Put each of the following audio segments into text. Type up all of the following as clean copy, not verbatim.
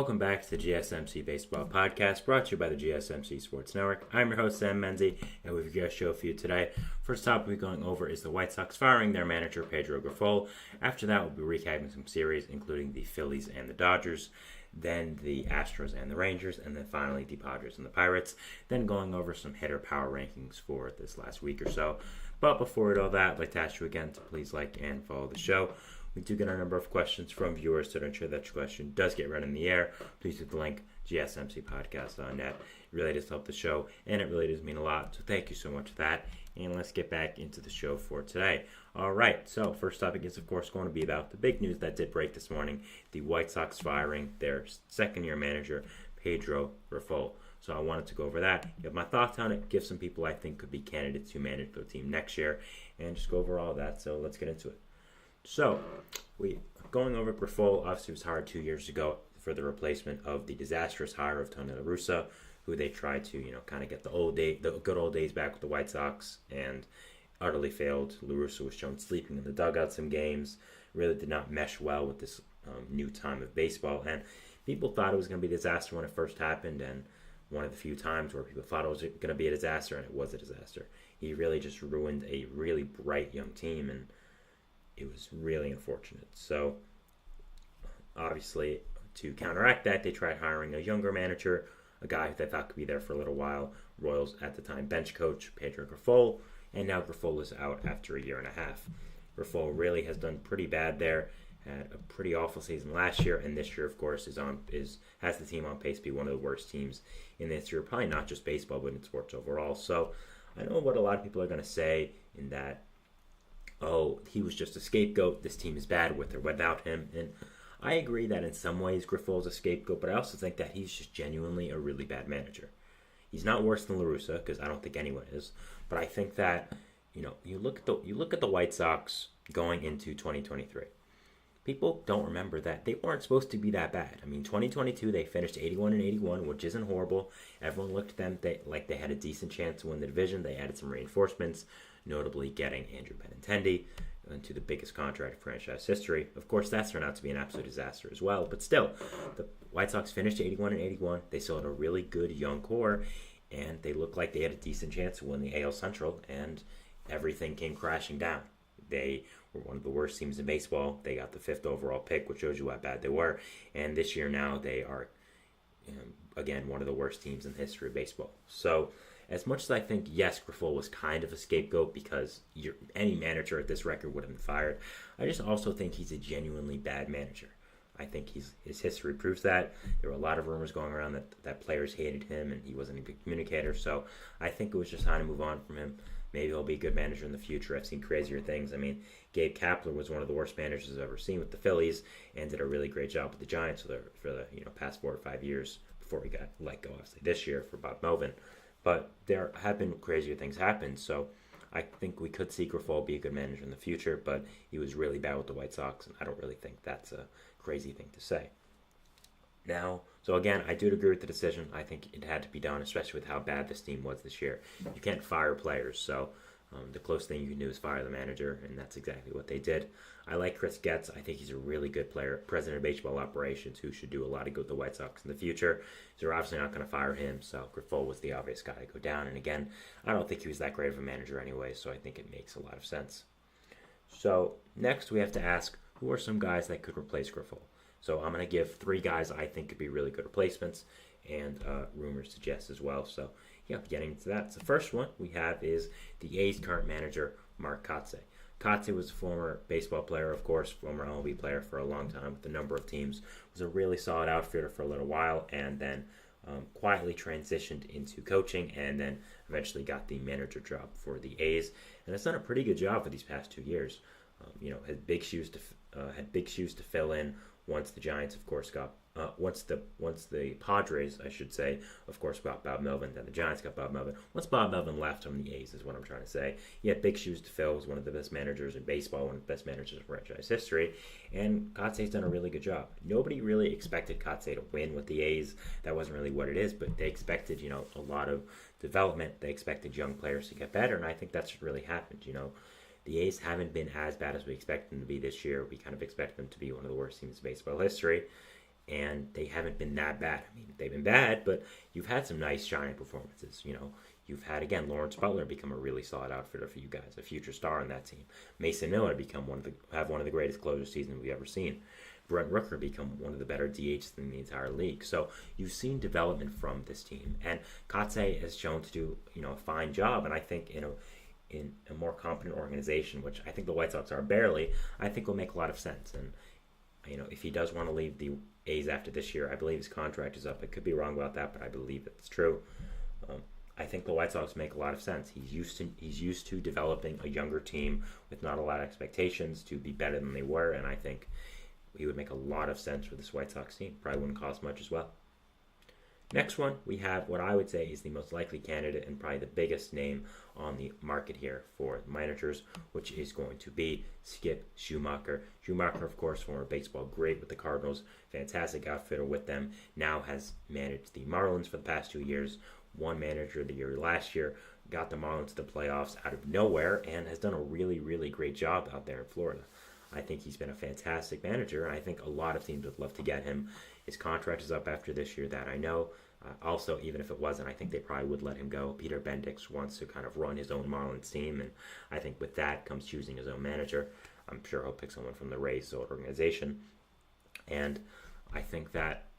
Welcome back to the GSMC Baseball Podcast, brought to you by the GSMC Sports Network. I'm your host, Sam Menzie, and we've got a show for you today. First topic we're going over is the White Sox firing their manager, Pedro Grifol. After that, we'll be recapping some series, including the Phillies and the Dodgers, then the Astros and the Rangers, and then finally the Padres and the Pirates, then going over some hitter power rankings for this last week or so. But before we do all that, I'd like to ask you again to please like and follow the show. We do get a number of questions from viewers, so to ensure that your question does get read in the air, please hit the link, GSMCpodcast.net. It really does help the show, and it really does mean a lot, so thank you so much for that. And let's get back into the show for today. All right, so first topic is, of course, going to be about the big news that did break this morning, the White Sox firing their second-year manager, Pedro Grifol. So I wanted to go over that, give my thoughts on it, give some people I think could be candidates to manage their team next year, and just go over all that. So let's get into it. So, going over Grifol, obviously was hired 2 years ago for the replacement of the disastrous hire of Tony La Russa, who they tried to, kind of get the good old days back with the White Sox, and utterly failed. La Russa was shown sleeping in the dugout some games, really did not mesh well with this new time of baseball, and people thought it was going to be a disaster when it first happened, and one of the few times where people thought it was going to be a disaster, and it was a disaster. He really just ruined a really bright young team, and it was really unfortunate. So, obviously, to counteract that, they tried hiring a younger manager, a guy who they thought could be there for a little while. Royals, at the time, bench coach Pedro Grifol, and now Grifol is out after a year and a half. Grifol really has done pretty bad there, had a pretty awful season last year, and this year, of course, has the team on pace to be one of the worst teams in the history, probably not just baseball, but in sports overall. So, I know what a lot of people are going to say in that, oh, he was just a scapegoat, this team is bad with or without him. And I agree that in some ways Grifol is a scapegoat, but I also think that he's just genuinely a really bad manager. He's not worse than La Russa, because I don't think anyone is. But I think that, you look at the White Sox going into 2023. People don't remember that they weren't supposed to be that bad. I mean, 2022, they finished 81-81, which isn't horrible. Everyone looked at them like they had a decent chance to win the division. They added some reinforcements, notably getting Andrew Benintendi into the biggest contract in franchise history. Of course, that turned out to be an absolute disaster as well. But still, the White Sox finished 81-81. They still had a really good young core, and they looked like they had a decent chance to win the AL Central, and everything came crashing down. They were one of the worst teams in baseball. They got the 5th overall pick, which shows you how bad they were. And this year now, they are, again, one of the worst teams in the history of baseball. So, as much as I think, yes, Grifol was kind of a scapegoat because any manager at this record would have been fired, I just also think he's a genuinely bad manager. I think his history proves that. There were a lot of rumors going around that players hated him and he wasn't a good communicator. So I think it was just time to move on from him. Maybe he'll be a good manager in the future. I've seen crazier things. I mean, Gabe Kapler was one of the worst managers I've ever seen with the Phillies and did a really great job with the Giants for the past 4 or 5 years before he got let go, obviously, this year for Bob Melvin. But there have been crazier things happen, so I think we could see Grifol be a good manager in the future, but he was really bad with the White Sox, and I don't really think that's a crazy thing to say. Now, so again, I do agree with the decision. I think it had to be done, especially with how bad this team was this year. You can't fire players, so the closest thing you can do is fire the manager, and that's exactly what they did. I like Chris Getz. I think he's a really good player, president of baseball operations, who should do a lot of good with the White Sox in the future. So they're obviously not going to fire him, so Grifol was the obvious guy to go down. And again, I don't think he was that great of a manager anyway, so I think it makes a lot of sense. So next we have to ask, who are some guys that could replace Grifol? So I'm going to give 3 guys I think could be really good replacements, and rumors suggest as well. So getting into that. So the first one we have is the A's current manager, Mark Kotsay. Kotsay was a former baseball player, of course, former MLB player for a long time with a number of teams. Was a really solid outfielder for a little while, and then quietly transitioned into coaching, and then eventually got the manager job for the A's, and has done a pretty good job for these past 2 years. Had big shoes to fill in once the Giants, of course, got once the Padres, I should say, of course, got Bob Melvin, then the Giants got Bob Melvin. Once Bob Melvin left from the A's is what I'm trying to say. He had big shoes to fill. Was one of the best managers in baseball, one of the best managers in franchise history, and Kotsay's done a really good job. Nobody really expected Kotsay to win with the A's. That wasn't really what it is, but they expected, a lot of development. They expected young players to get better, and I think that's what really happened. The A's haven't been as bad as we expected them to be this year. We kind of expect them to be one of the worst teams in baseball history. and they haven't been that bad. I mean, they've been bad, but you've had some nice shining performances. You've had, again, Lawrence Butler become a really solid outfitter for you guys, a future star on that team. Mason Miller become one of the greatest closure seasons we've ever seen. Brent Rooker become one of the better DHs in the entire league. So you've seen development from this team, and Kotsay has shown to do a fine job. And I think in a more competent organization, which I think the White Sox are barely, I think will make a lot of sense. And if he does want to leave the A's after this year, I believe his contract is up. I could be wrong about that, but I believe it's true. I think the White Sox make a lot of sense. He's used to developing a younger team with not a lot of expectations to be better than they were, and I think he would make a lot of sense for this White Sox team. Probably wouldn't cost much as well. Next one, we have what I would say is the most likely candidate and probably the biggest name on the market here for managers, which is going to be Skip Schumaker. Schumaker, of course, former baseball great with the Cardinals, fantastic outfitter with them, now has managed the Marlins for the past 2 years, won Manager of the Year last year, got the Marlins to the playoffs out of nowhere, and has done a really, really great job out there in Florida. I think he's been a fantastic manager, and I think a lot of teams would love to get him. His contract is up after this year, that I know. Also, even if it wasn't, I think they probably would let him go. Peter Bendix wants to kind of run his own Marlins team, and I think with that comes choosing his own manager. I'm sure he'll pick someone from the Rays organization. And I think that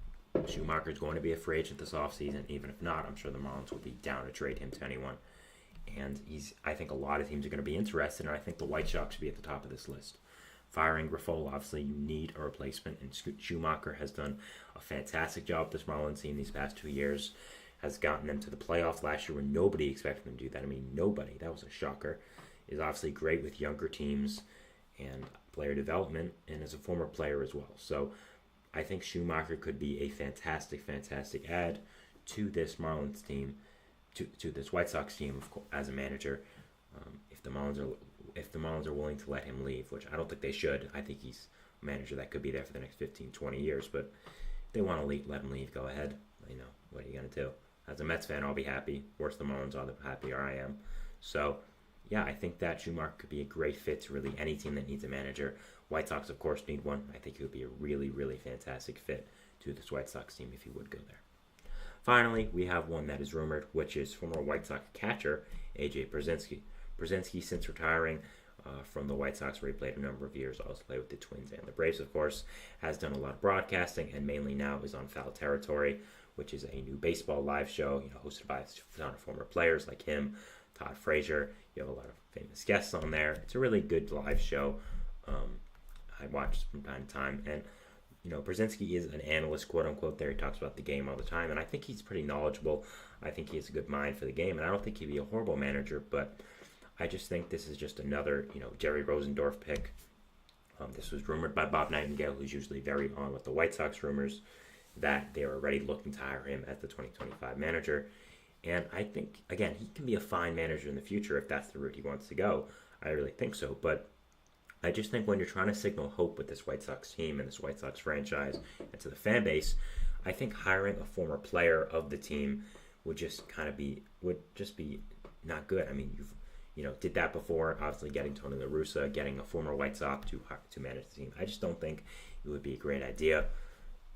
Schumacher is going to be a free agent this offseason. Even if not, I'm sure the Marlins will be down to trade him to anyone. And I think a lot of teams are going to be interested, and I think the White Sox should be at the top of this list. Firing Grifol, obviously you need a replacement, and Schumacher has done a fantastic job with this Marlins team these past 2 years, has gotten them to the playoffs last year when nobody expected them to do that. I mean, nobody. That was a shocker. Is obviously great with younger teams and player development, and is a former player as well. So I think Schumacher could be a fantastic, fantastic add to this Marlins team, to this White Sox team as a manager. If the Marlins are willing to let him leave, which I don't think they should. I think he's a manager that could be there for the next 15, 20 years. But if they want to let him leave, go ahead. What are you going to do? As a Mets fan, I'll be happy. Worse the Marlins are, the happier I am. So, yeah, I think that Schumacher could be a great fit to really any team that needs a manager. White Sox, of course, need one. I think he would be a really, really fantastic fit to this White Sox team if he would go there. Finally, we have one that is rumored, which is former White Sox catcher, A.J. Pierzynski. Pierzynski, since retiring from the White Sox, where he played a number of years, also played with the Twins and the Braves, of course, has done a lot of broadcasting, and mainly now is on Foul Territory, which is a new baseball live show, hosted by a ton of former players like him, Todd Frazier. You have a lot of famous guests on there. It's a really good live show. I watch from time to time, and Pierzynski is an analyst, quote unquote. There, he talks about the game all the time, and I think he's pretty knowledgeable. I think he has a good mind for the game, and I don't think he'd be a horrible manager, but I just think this is just another, Jerry Rosendorf pick. This was rumored by Bob Nightingale, who's usually very on with the White Sox rumors, that they are already looking to hire him as the 2025 manager. And I think, again, he can be a fine manager in the future if that's the route he wants to go. I really think so. But I just think when you're trying to signal hope with this White Sox team and this White Sox franchise and to the fan base, I think hiring a former player of the team would just be not good. I mean, you've did that before, obviously getting Tony La Russa, getting a former White Sox to manage the team. I just don't think it would be a great idea.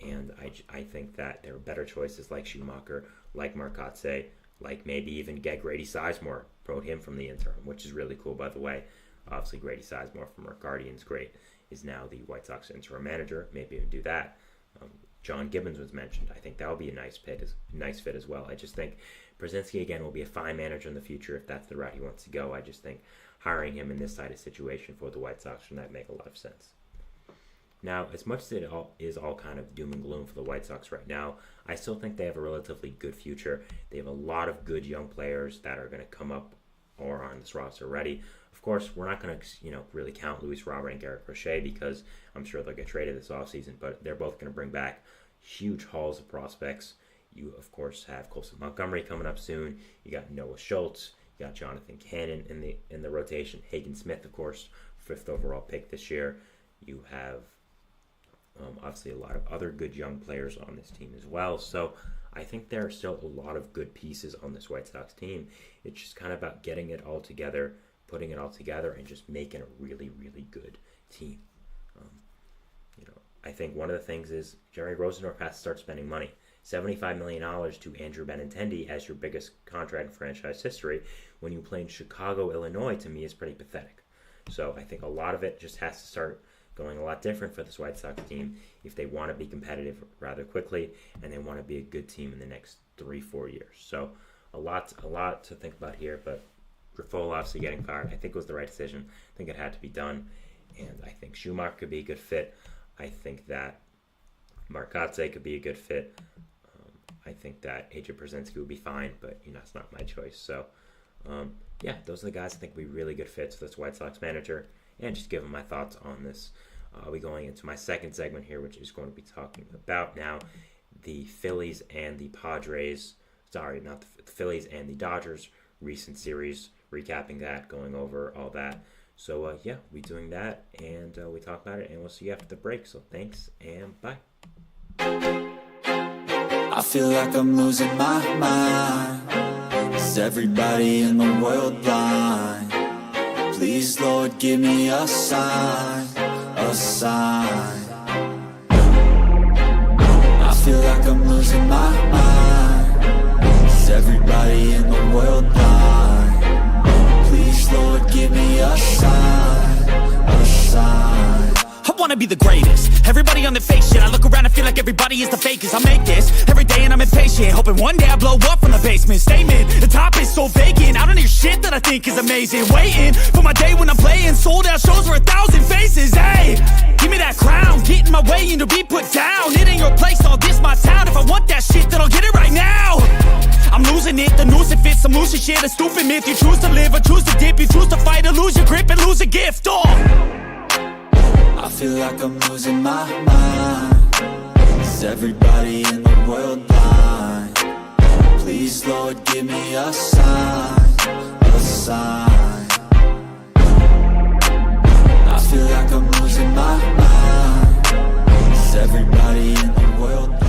And I think that there are better choices like Schumacher, like Mark Kotsay, like maybe even get Grady Sizemore, promote him from the interim, which is really cool, by the way. Obviously, Grady Sizemore from our Guardians, great, is now the White Sox interim manager. Maybe even do that. John Gibbons was mentioned. I think that would be a nice fit as well. I just think Pierzynski, again, will be a fine manager in the future if that's the route he wants to go. I just think hiring him in this side of situation for the White Sox would make a lot of sense. Now, as much as it is all kind of doom and gloom for the White Sox right now, I still think they have a relatively good future. They have a lot of good young players that are going to come up or are on this roster already. Of course, we're not going to really count Luis Robert and Garrett Crochet because I'm sure they'll get traded this offseason, but they're both going to bring back huge hauls of prospects. You, of course, have Colson Montgomery coming up soon. You got Noah Schultz. You got Jonathan Cannon in the rotation. Hagen Smith, of course, 5th overall pick this year. You have obviously a lot of other good young players on this team as well. So I think there are still a lot of good pieces on this White Sox team. It's just kind of about getting it all together, putting it all together, and just making a really, really good team. I think one of the things is Jerry Rosendorf has to start spending money. $75 million to Andrew Benintendi as your biggest contract in franchise history when you play in Chicago, Illinois, to me is pretty pathetic. So I think a lot of it just has to start going a lot different for this White Sox team if they want to be competitive rather quickly and they want to be a good team in the next 3-4 years. So a lot to think about here, but Grifol obviously getting fired, I think was the right decision. I think it had to be done, and I think Schumacher could be a good fit. I think that Marcotte could be a good fit. I think that AJ Pierzynski would be fine, but it's not my choice. So, those are the guys I think would be really good fits for this White Sox manager, and just giving my thoughts on this. I'll be going into my second segment here, which is going to be talking about now the Phillies and the Padres. Sorry, not the Phillies and the Dodgers recent series, recapping that, going over all that. So, we'll be doing that, and we talk about it, and we'll see you after the break. So, thanks, and bye. I feel like I'm losing my mind. Is everybody in the world blind? Please, Lord, give me a sign, a sign. I feel like I'm losing my mind. Is everybody in the world blind? Please, Lord, give me a sign, a sign. I wanna be the greatest. Everybody on the fake shit. I look around and feel like everybody is the fakest. I make this every day and I'm impatient, hoping one day I blow up from the basement. Statement, the top is so vacant. I don't hear shit that I think is amazing. Waiting for my day when I'm playing sold out shows for 1,000 faces. Hey, give me that crown, get in my way and to be put down. It ain't your place, all this my town. If I want that shit, then I'll get it right now. I'm losing it, the noose it fits. I'm losing shit, a stupid myth. You choose to live or choose to dip. You choose to fight or lose your grip and lose a gift. I feel like I'm losing my mind. Is everybody in the world blind? Please, Lord, give me a sign, a sign. I feel like I'm losing my mind. Is everybody in the world blind?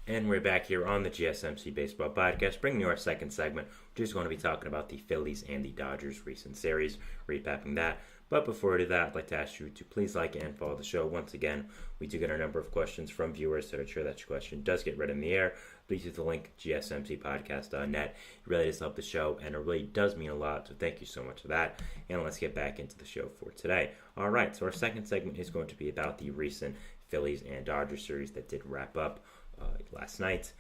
And we're back here on the GSMC Baseball Podcast, bringing you our second segment, which is going to be talking about the Phillies and the Dodgers recent series, recapping that. But before I do that, I'd like to ask you to please like and follow the show. Once again, we do get a number of questions from viewers, so to ensure that your question does get read in the air, please use the link gsmcpodcast.net. It really does help the show, and it really does mean a lot, so thank you so much for that. And let's get back into the show for today. All right, so our second segment is going to be about the recent Phillies and Dodgers series that did wrap up last night.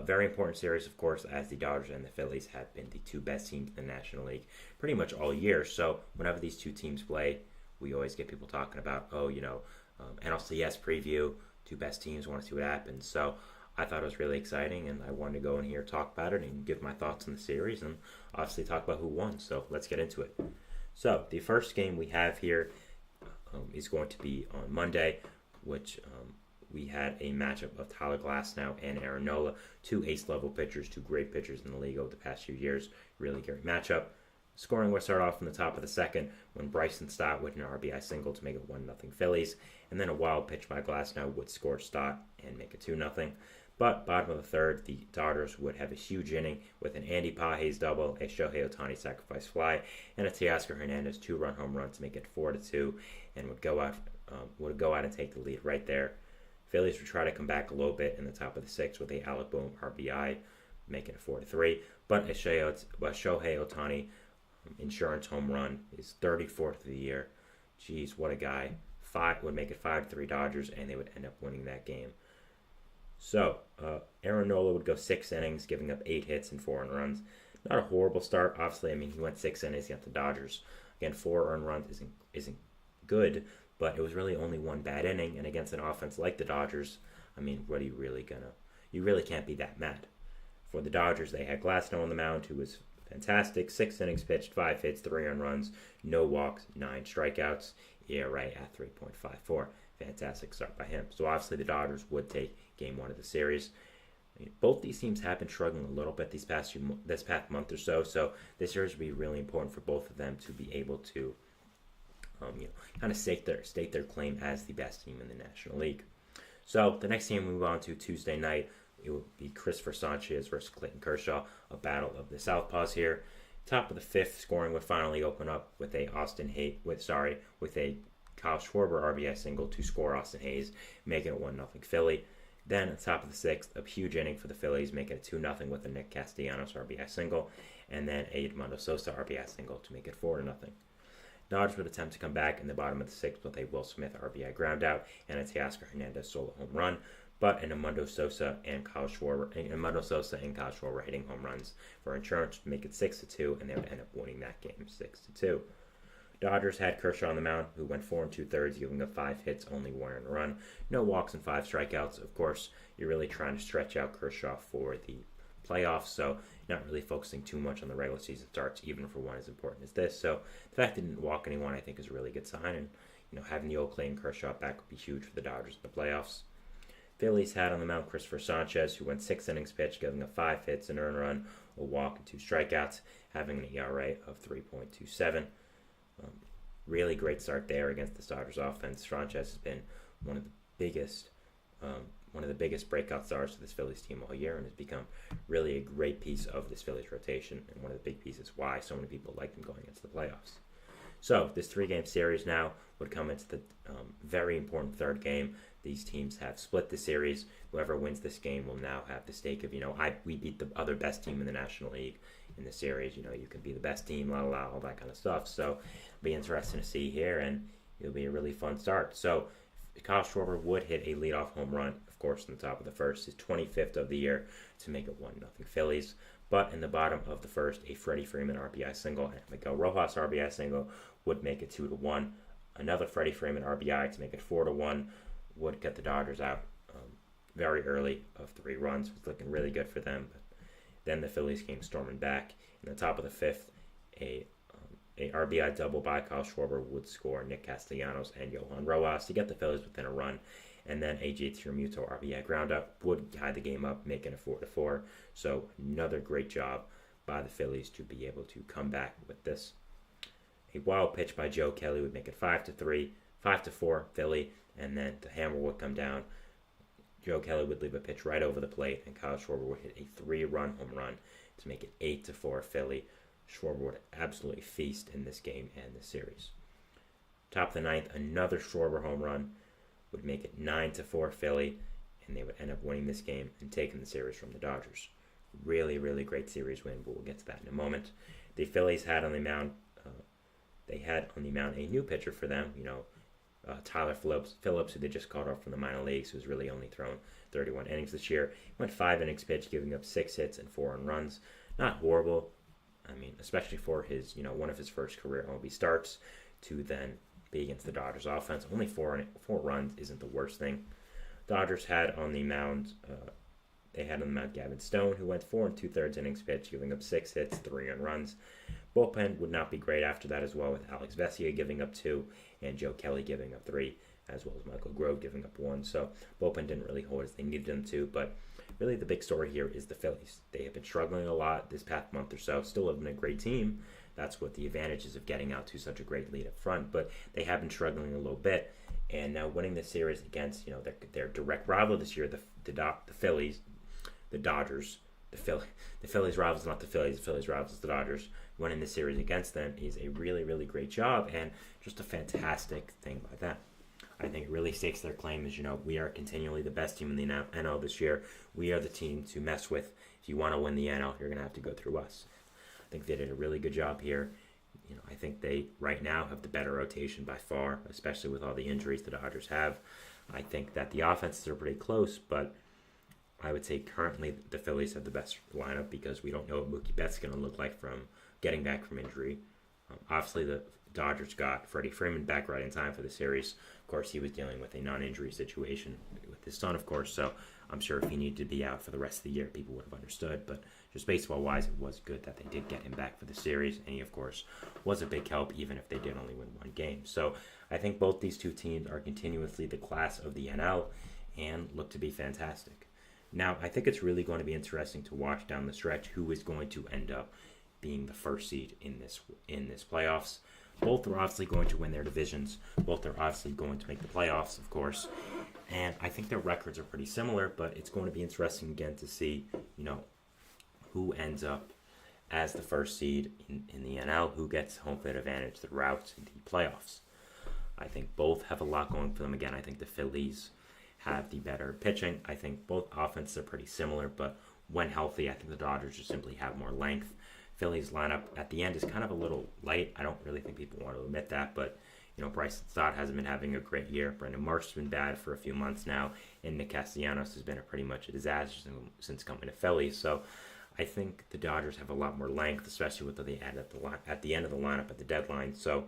Very important series, of course, as the Dodgers and the Phillies have been the two best teams in the National League pretty much all year. So whenever these two teams play, we always get people talking about, NLCS preview, two best teams, want to see what happens. So I thought it was really exciting, and I wanted to go in here, talk about it, and give my thoughts on the series, and obviously talk about who won. So let's get into it. So the first game we have here is going to be on Monday, which we had a matchup of Tyler Glasnow and Aaron Nola, two ace-level pitchers, two great pitchers in the league over the past few years. Really great matchup. Scoring will start off in the top of the second when Bryson Stott with an RBI single to make it 1-0 Phillies, and then a wild pitch by Glasnow would score Stott and make it 2-0. But bottom of the third, the Dodgers would have a huge inning with an Andy Pages double, a Shohei Ohtani sacrifice fly, and a Teoscar Hernandez two-run home run to make it 4-2, and would go out and take the lead right there. Phillies would try to come back a little bit in the top of the sixth with a Alec Bohm RBI, making it 4-3. But a Shohei Ohtani insurance home run is 34th of the year. Jeez, what a guy. Would make it 5-3 Dodgers, and they would end up winning that game. So, Aaron Nola would go 6 innings, giving up 8 hits and 4 earned runs. Not a horrible start, obviously. He went 6 innings against the Dodgers. Again, 4 earned runs isn't good, but it was really only one bad inning, and against an offense like the Dodgers, what are you really gonna? You really can't be that mad. For the Dodgers, they had Glasnow on the mound, who was fantastic. 6 innings pitched, 5 hits, 3 earned runs, no walks, 9 strikeouts. ERA at 3.54. Fantastic start by him. So obviously the Dodgers would take Game 1 of the series. Both these teams have been struggling a little bit this past month or so. So this series would be really important for both of them to be able to kind of stake their claim as the best team in the National League. So the next game we move on to Tuesday night, it will be Christopher Sanchez versus Clayton Kershaw, a battle of the Southpaws here. Top of the fifth, scoring would finally open up with a Kyle Schwarber RBI single to score Austin Hayes, making it 1-0 Philly. Then at the top of the sixth, a huge inning for the Phillies, making it 2-0 with a Nick Castellanos RBI single, and then a Edmundo Sosa RBI single to make it 4-0. Dodgers would attempt to come back in the bottom of the sixth with a Will Smith RBI groundout and a Teoscar Hernandez solo home run, but Edmundo Sosa and Kyle Schwarber hitting home runs for insurance to make it 6-2, and they would end up winning that game 6-2. Dodgers had Kershaw on the mound, who went 4 2/3, giving up 5 hits, only 1 earned run, no walks and 5 strikeouts. Of course, you're really trying to stretch out Kershaw for the playoffs, so not really focusing too much on the regular season starts, even for one as important as this. So the fact that he didn't walk anyone, I think, is a really good sign, and having the Oakley and Kershaw back would be huge for the Dodgers in the playoffs. Phillies had on the mound Christopher Sanchez, who went 6 innings pitched, giving up 5 hits, an earned run, a walk, and 2 strikeouts, having an ERA of 3.27. Really great start there against the Dodgers offense. Sanchez has been one of the biggest breakout stars of this Phillies team all year, and has become really a great piece of this Phillies rotation, and one of the big pieces why so many people like them going into the playoffs. So this 3-game series now would come into the very important third game. These teams have split the series. Whoever wins this game will now have the stake of, we beat the other best team in the National League in the series. You can be the best team, all that kind of stuff. So it'll be interesting to see here, and it'll be a really fun start. So Kyle Schwarber would hit a leadoff home run, of course, in the top of the first, his 25th of the year, to make it 1-0 Phillies. But in the bottom of the first, a Freddie Freeman RBI single and a Miguel Rojas RBI single would make it 2-1. Another Freddie Freeman RBI to make it 4-1 would get the Dodgers out very early of 3 runs. It was looking really good for them. But then the Phillies came storming back. In the top of the fifth, a RBI double by Kyle Schwarber would score Nick Castellanos and Johan Rojas to get the Phillies within a run. And then a JT Realmuto RBI groundup would tie the game up, making it 4-4. So another great job by the Phillies to be able to come back with this. A wild pitch by Joe Kelly would make it 5-4 Philly, and then the hammer would come down. Joe Kelly would leave a pitch right over the plate, and Kyle Schwarber would hit a 3-run home run to make it 8-4 Philly. Schwarber would absolutely feast in this game and this series. Top of the ninth, another Schwarber home run would make it 9-4 Philly, and they would end up winning this game and taking the series from the Dodgers. Really, really great series win, but we'll get to that in a moment. The Phillies had on the mound, a new pitcher for them, Tyler Phillips, who they just called up from the minor leagues, who's really only thrown 31 innings this year. He went 5 innings pitched, giving up 6 hits and 4 earned runs. Not horrible. Especially for his, one of his first career MLB starts, to then be against the Dodgers offense. Only 4 runs isn't the worst thing. Dodgers had on the mound, Gavin Stone, who went 4 2/3 innings pitched, giving up 6 hits, 3 earned runs. Bullpen would not be great after that as well, with Alex Vesia giving up 2 and Joe Kelly giving up 3, as well as Michael Grove giving up 1. So bullpen didn't really hold as they needed them to, but really the big story here is the Phillies. They have been struggling a lot this past month or so, still having a great team. That's what the advantage is of getting out to such a great lead up front, but they have been struggling a little bit, and now winning this series against their direct rival this year, the Phillies, the Dodgers. The Phillies rivals, not the Phillies. The Phillies rivals, the Dodgers. Winning the series against them is a really, really great job, and just a fantastic thing by them. I think it really stakes their claim as, we are continually the best team in the NL this year. We are the team to mess with. If you want to win the NL, you're going to have to go through us. I think they did a really good job here. I think they right now have the better rotation by far, especially with all the injuries the Dodgers have. I think that the offenses are pretty close, but I would say currently the Phillies have the best lineup because we don't know what Mookie Betts is going to look like from getting back from injury. Obviously, the Dodgers got Freddie Freeman back right in time for the series. Of course, he was dealing with a non-injury situation with his son, of course, so I'm sure if he needed to be out for the rest of the year, people would have understood. But just baseball-wise, it was good that they did get him back for the series, and he, of course, was a big help, even if they did only win 1 game. So I think both these two teams are continuously the class of the NL and look to be fantastic. Now, I think it's really going to be interesting to watch down the stretch who is going to end up being the first seed in this playoffs. Both are obviously going to win their divisions. Both are obviously going to make the playoffs, of course. And I think their records are pretty similar, but it's going to be interesting again to see, who ends up as the first seed in the NL, who gets home field advantage throughout the playoffs. I think both have a lot going for them. Again, I think the Phillies have the better pitching. I think both offenses are pretty similar, but when healthy, I think the Dodgers just simply have more length. Phillies lineup at the end is kind of a little light. I don't really think people want to admit that, but Bryson Stott hasn't been having a great year. Brendan Marsh's been bad for a few months now, and Nick Castellanos has been pretty much a disaster since coming to Philly. So I think the Dodgers have a lot more length, especially with what they add at the end of the lineup at the deadline. So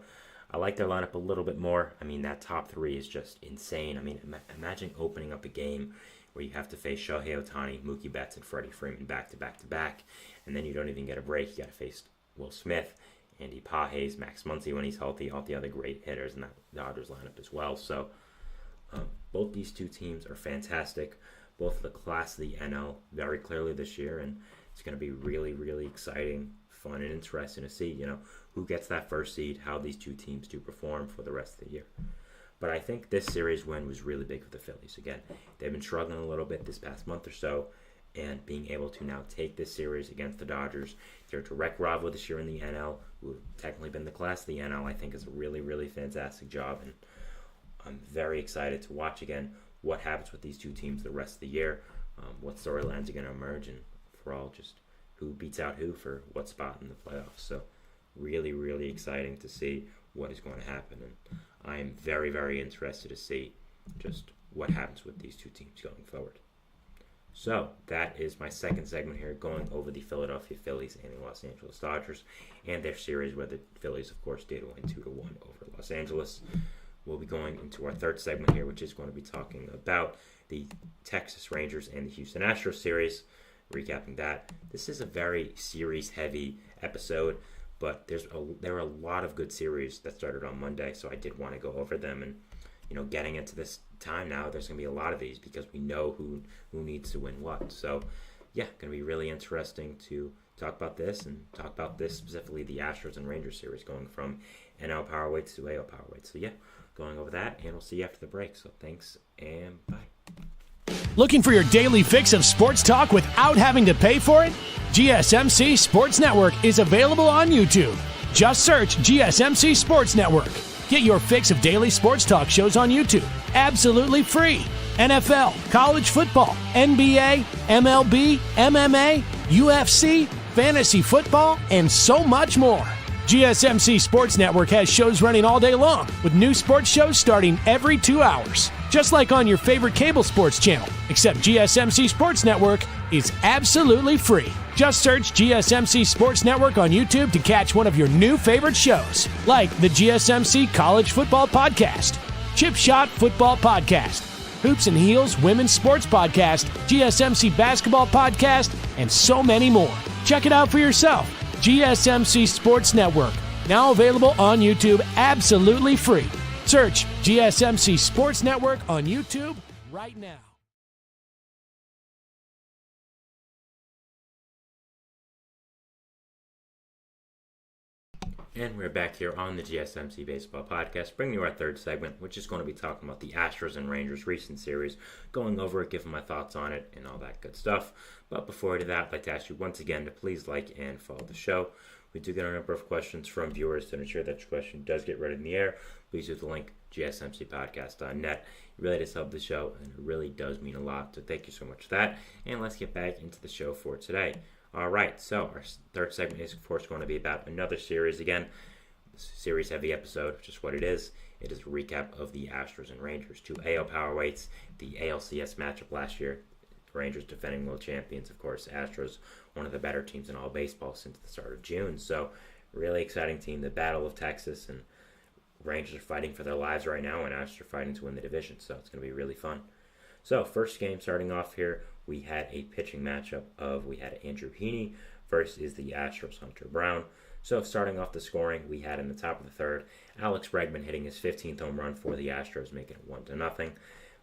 I like their lineup a little bit more. I mean, that top three is just insane. I mean, imagine opening up a game where you have to face Shohei Ohtani, Mookie Betts, and Freddie Freeman back to back to back, and then you don't even get a break. You got to face Will Smith, Andy Pages, Max Muncy when he's healthy, all the other great hitters in that Dodgers lineup as well. So both these two teams are fantastic. Both of the class of the NL very clearly this year, and it's going to be really, really exciting, fun, and interesting to see, who gets that first seed, how these two teams do perform for the rest of the year. But I think this series win was really big for the Phillies. Again, they've been struggling a little bit this past month or so, and being able to now take this series against the Dodgers, their direct rival this year in the NL, who have technically been the class of the NL, I think is a really, really fantastic job. And I'm very excited to watch again what happens with these two teams the rest of the year, what storylines are going to emerge, and for all just who beats out who for what spot in the playoffs. So really, really exciting to see what is going to happen. And I am very, very interested to see just what happens with these two teams going forward. So that is my second segment here, going over the Philadelphia Phillies and the Los Angeles Dodgers and their series, where the Phillies, of course, did win 2-1 over Los Angeles. We'll be going into our third segment here, which is going to be talking about the Texas Rangers and the Houston Astros series, recapping that. This is a very series-heavy episode, but there are a lot of good series that started on Monday, so I did want to go over them. And getting into this time now, there's going to be a lot of these because we know who needs to win what. So, yeah, going to be really interesting to talk about this, and talk about this specifically, the Astros and Rangers series, going from NL power weights to AL power weights. So, yeah, going over that, and we'll see you after the break. So, thanks, and bye. Looking for your daily fix of sports talk without having to pay for it? GSMC Sports Network is available on YouTube. Just search GSMC Sports Network. Get your fix of daily sports talk shows on YouTube, absolutely free. NFL, college football, NBA, MLB, MMA, UFC, fantasy football, and so much more. GSMC Sports Network has shows running all day long, with new sports shows starting every 2 hours. Just like on your favorite cable sports channel, except GSMC Sports Network is absolutely free. Just search GSMC Sports Network on YouTube to catch one of your new favorite shows, like the GSMC College Football Podcast, Chip Shot Football Podcast, Hoops and Heels Women's Sports Podcast, GSMC Basketball Podcast, and so many more. Check it out for yourself. GSMC Sports Network, now available on YouTube absolutely free. Search GSMC Sports Network on YouTube right now. And we're back here on the GSMC Baseball Podcast, bringing you our third segment, which is going to be talking about the Astros and Rangers recent series, going over it, giving my thoughts on it, and all that good stuff. But before I do that, I'd like to ask you once again to please like and follow the show. We do get a number of questions from viewers. To ensure that your question does get read in the air, please use the link gsmcpodcast.net. It really does help the show, and it really does mean a lot. So thank you so much for that. And let's get back into the show for today. All right, so our third segment is, of course, going to be about another series again. Series-heavy episode, which is what it is. It is a recap of the Astros and Rangers, two AL power weights, the ALCS matchup last year. Rangers defending world champions, of course. Astros, one of the better teams in all baseball since the start of June. So, really exciting team. The Battle of Texas, and Rangers are fighting for their lives right now, and Astros are fighting to win the division. So, it's going to be really fun. So, first game starting off here, we had a pitching matchup we had Andrew Heaney versus the Astros' Hunter Brown. So, starting off the scoring, we had in the top of the third, Alex Bregman hitting his 15th home run for the Astros, making it 1-0.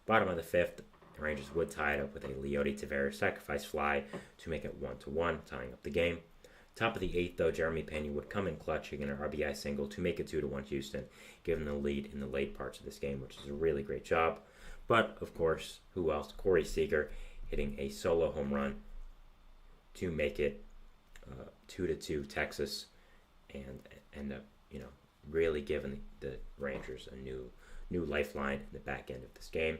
Bottom of the fifth, the Rangers would tie it up with a Leody Taveras sacrifice fly to make it 1-1, tying up the game. Top of the eighth, though, Jeremy Pena would come in clutch, hitting an RBI single to make it 2-1 Houston, giving the lead in the late parts of this game, which is a really great job. But, of course, who else? Corey Seager hitting a solo home run to make it 2-2 Texas, and end up really giving the Rangers a new lifeline in the back end of this game.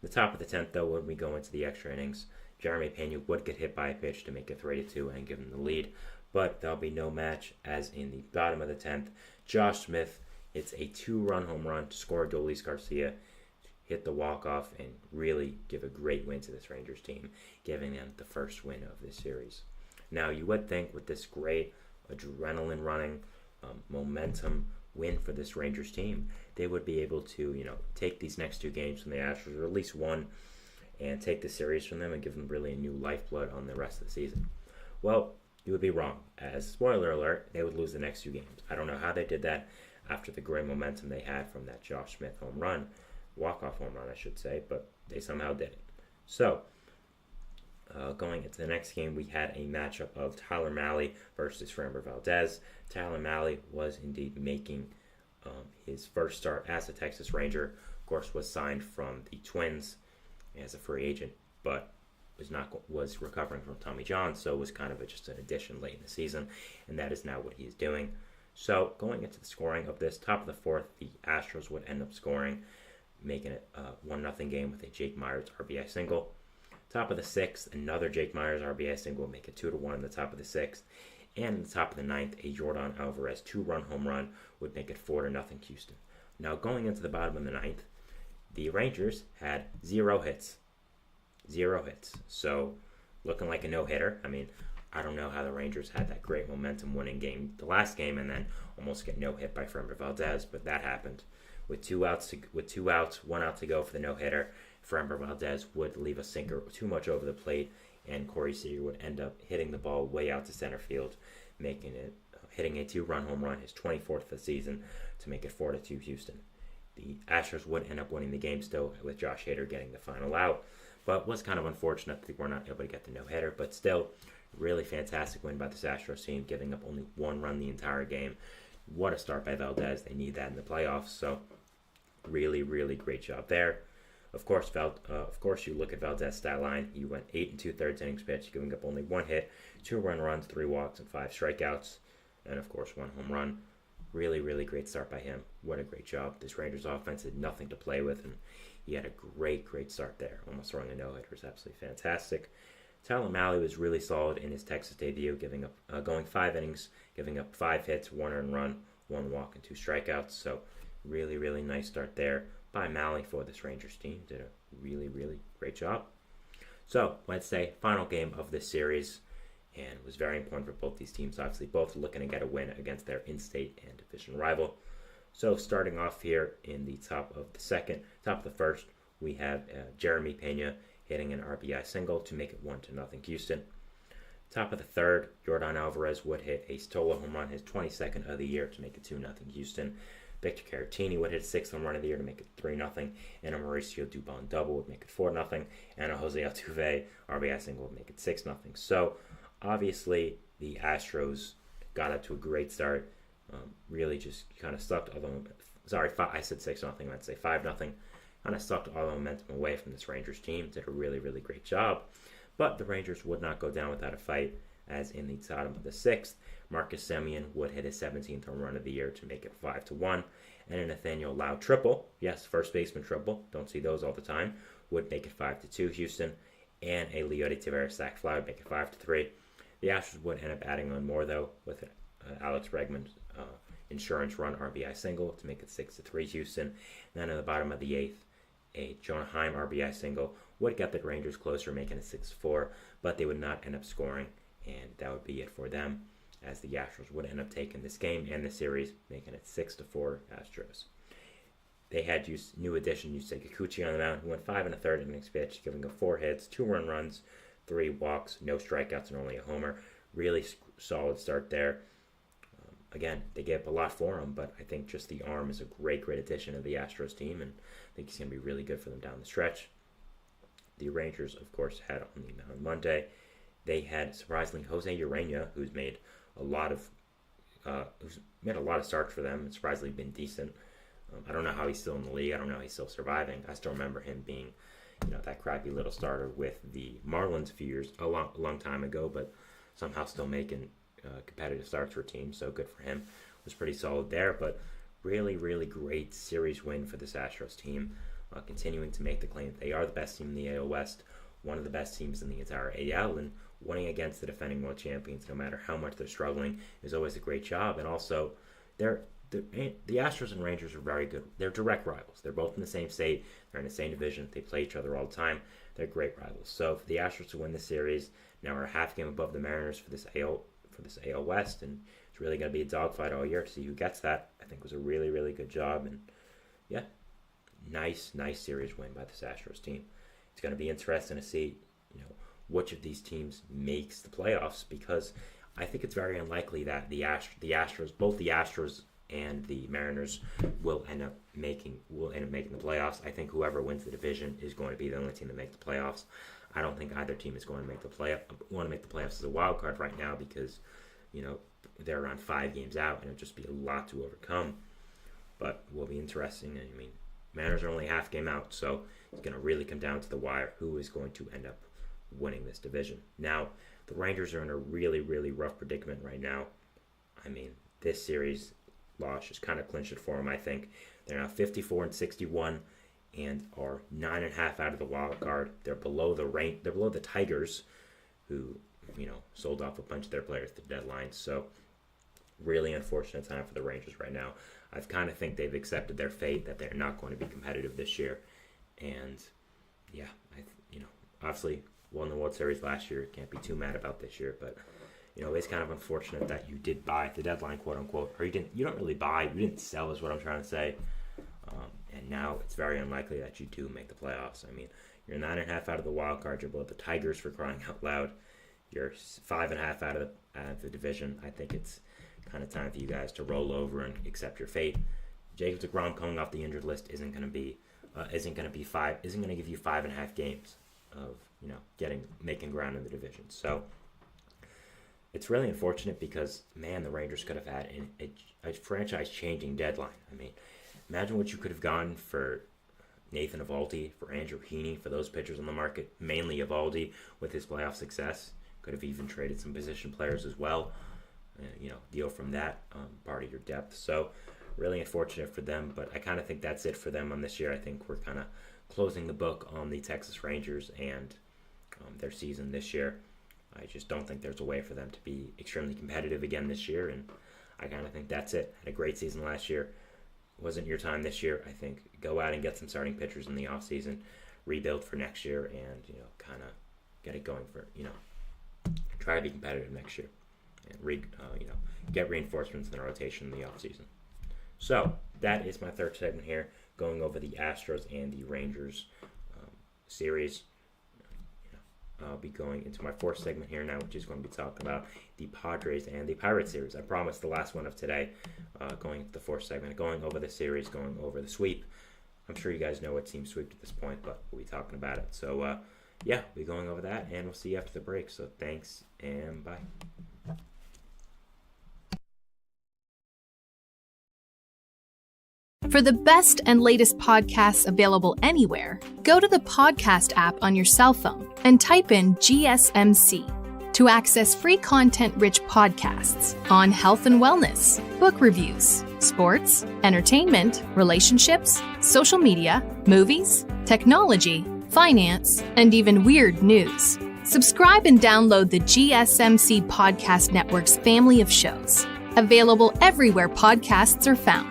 The top of the 10th, though, when we go into the extra innings, Jeremy Pena would get hit by a pitch to make it 3-2 and give them the lead, but there'll be no match, as in the bottom of the 10th, Josh Smith hits a 2-run home run to score Adolis Garcia, hit the walk-off, and really give a great win to this Rangers team, giving them the first win of this series. Now, you would think with this great adrenaline running, momentum win for this Rangers team, they would be able to, take these next two games from the Astros, or at least one, and take the series from them and give them really a new lifeblood on the rest of the season. Well, you would be wrong. As spoiler alert, they would lose the next two games. I don't know how they did that after the great momentum they had from that Josh Smith home run, walk-off home run, I should say, but they somehow did it. So, going into the next game, we had a matchup of Tyler Mahle versus Framber Valdez. Tyler Mahle was indeed making his first start as a Texas Ranger. Of course, was signed from the Twins as a free agent, but was recovering from Tommy John, so was kind of just an addition late in the season, and that is now what he's doing. So, going into the scoring of this, top of the fourth, the Astros would end up scoring, making it a 1-0 game with a Jake Myers RBI single. Top of the sixth, another Jake Myers RBI single would make it 2-1 in the top of the sixth. And in the top of the ninth, a Jordan Alvarez 2-run home run would make it 4-0 Houston. Now, going into the bottom of the ninth, the Rangers had 0 hits. 0 hits. So, looking like a no-hitter. I mean, I don't know how the Rangers had that great momentum winning game the last game and then almost get no-hit by Framber Valdez, but that happened. With 1 out to go for the no-hitter, Framber Valdez would leave a sinker too much over the plate, and Corey Seager would end up hitting the ball way out to center field, hitting a 2-run home run, his 24th of the season, to make it 4-2 Houston. The Astros would end up winning the game still, with Josh Hader getting the final out, but was kind of unfortunate that they were not able to get the no-hitter, but still, really fantastic win by this Astros team, giving up only 1 run the entire game. What a start by Valdez. They need that in the playoffs, so really, really great job there. Of course, you look at Valdez's stat line. He went 8 2/3 innings pitched, giving up only 1 hit, 2 run runs, 3 walks, and 5 strikeouts, and of course 1 home run. Really, really great start by him. What a great job. This Rangers offense had nothing to play with, and he had a great, great start there. Almost throwing a no-hitter was absolutely fantastic. Tyler Mahle was really solid in his Texas debut, going 5 innings, giving up 5 hits, 1 earned run, 1 walk, and 2 strikeouts. So really, really nice start there by Mahle for this Rangers team. Did a really, really great job. So, let's say, final game of this series, and it was very important for both these teams. Obviously, both looking to get a win against their in-state and division rival. So, starting off here in the top of the first, we have Jeremy Pena hitting an RBI single to make it 1-0 Houston. Top of the third, Jordan Alvarez would hit a solo home run, his 22nd of the year, to make it 2-0 Houston. Victor Caratini would hit a 6th home run of the year to make it 3-0, and a Mauricio Dubon double would make it 4-0, and a Jose Altuve RBI single would make it 6-0. So, obviously, the Astros got up to a great start. Really just kind of sucked all the I said 6-0, I meant to say 5-0. Kind of sucked all the momentum away from this Rangers team. Did a really, really great job. But the Rangers would not go down without a fight, as in the bottom of the 6th, Marcus Semien would hit his 17th home run of the year to make it 5-1. And a Nathaniel Lowe triple, yes, first baseman triple, don't see those all the time, would make it 5-2 Houston. And a Leody Taveras sac fly would make it 5-3. The Astros would end up adding on more, though, with Alex Bregman's insurance run RBI single to make it 6-3 Houston. And then in the bottom of the 8th, a Jonah Heim RBI single would get the Rangers closer, making it 6-4, but they would not end up scoring, and that would be it for them, as the Astros would end up taking this game and the series, making it 6-4 Astros. They had new addition Yusei Kikuchi on the mound, who went 5 1/3 innings pitched, giving up 4 hits, 2 runs, 3 walks, no strikeouts, and only a homer. Really solid start there. Again, they gave up a lot for him, but I think just the arm is a great, great addition to the Astros team, and I think he's going to be really good for them down the stretch. The Rangers, of course, had on Monday, they had, surprisingly, Jose Urena, who's made a lot of starts for them, and surprisingly been decent. I don't know how he's still in the league. I don't know how he's still surviving. I still remember him being, that crappy little starter with the Marlins a long time ago, but somehow still making competitive starts for teams. So good for him. Was pretty solid there, but really, really great series win for this Astros team, continuing to make the claim that they are the best team in the AL West, one of the best teams in the entire AL, and winning against the defending world champions, no matter how much they're struggling, is always a great job. And also, the Astros and Rangers are very good. They're direct rivals. They're both in the same state. They're in the same division. They play each other all the time. They're great rivals. So for the Astros to win the series, now we're a half game above the Mariners for this AL West, and it's really going to be a dogfight all year to see who gets that. I think it was a really, really good job, and yeah, nice series win by this Astros team. It's going to be interesting to see, which of these teams makes the playoffs, because I think it's very unlikely that both the Astros and the Mariners will end up making the playoffs. I think whoever wins the division is going to be the only team to make the playoffs. I don't think either team is going to make the playoffs as a wild card right now, because they're around 5 games out and it'll just be a lot to overcome. But it will be interesting. I mean, Mariners are only half game out, so it's going to really come down to the wire who is going to end up winning this division. Now, the Rangers are in a really, really rough predicament right now. I mean, this series loss just kind of clinched it for them, I think. They're now 54-61 and are 9.5 out of the wild card. They're below the Tigers, who, sold off a bunch of their players at the deadline. So, really unfortunate time for the Rangers right now. I kind of think they've accepted their fate, that they're not going to be competitive this year. And, yeah, obviously won the World Series last year. Can't be too mad about this year. But, it's kind of unfortunate that you did buy at the deadline, quote unquote, or you don't really buy, you didn't sell is what I'm trying to say. And now it's very unlikely that you do make the playoffs. I mean, you're 9.5 out of the wild card. You're below the Tigers, for crying out loud. You're 5.5 out of the division. I think it's kind of time for you guys to roll over and accept your fate. Jacob deGrom coming off the injured list isn't going to give you 5.5 games of making ground in the division. So it's really unfortunate, because the Rangers could have had a franchise-changing deadline. I mean, imagine what you could have gotten for Nathan Eovaldi, for Andrew Heaney, for those pitchers on the market, mainly Eovaldi with his playoff success. Could have even traded some position players as well. Deal from that part of your depth. So really unfortunate for them, but I kind of think that's it for them on this year. I think we're kind of closing the book on the Texas Rangers and their season this year. I just don't think there's a way for them to be extremely competitive again this year, and I kind of think that's it. Had a great season last year. Wasn't your time this year. I think go out and get some starting pitchers in the offseason, rebuild for next year, and kind of get it going for try to be competitive next year, and get reinforcements in the rotation in the offseason. So that is my third segment here, going over the Astros and the Rangers series. I'll be going into my fourth segment here now, which is going to be talking about the Padres and the Pirates series. I promised the last one of today, going into the fourth segment, going over the series, going over the sweep. I'm sure you guys know what team swept at this point, but we'll be talking about it. So, we'll be going over that, and we'll see you after the break. So thanks, and bye. For the best and latest podcasts available anywhere, go to the podcast app on your cell phone and type in GSMC to access free content-rich podcasts on health and wellness, book reviews, sports, entertainment, relationships, social media, movies, technology, finance, and even weird news. Subscribe and download the GSMC Podcast Network's family of shows, available everywhere podcasts are found.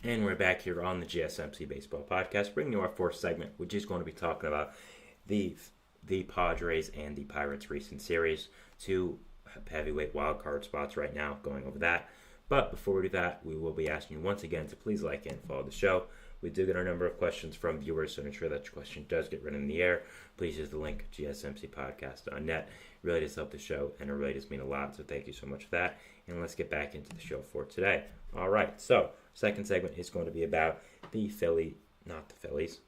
And we're back here on the GSMC Baseball Podcast, bringing you our fourth segment, which is going to be talking about the Padres and the Pirates recent series. Two heavyweight wildcard spots right now, going over that. But before we do that, we will be asking you once again to please like and follow the show. We do get a number of questions from viewers, so to ensure that your question does get written in the air, please use the link, gsmcpodcast.net. It really does help the show, and it really does mean a lot, so thank you so much for that. And let's get back into the show for today. All right, so second segment is going to be about the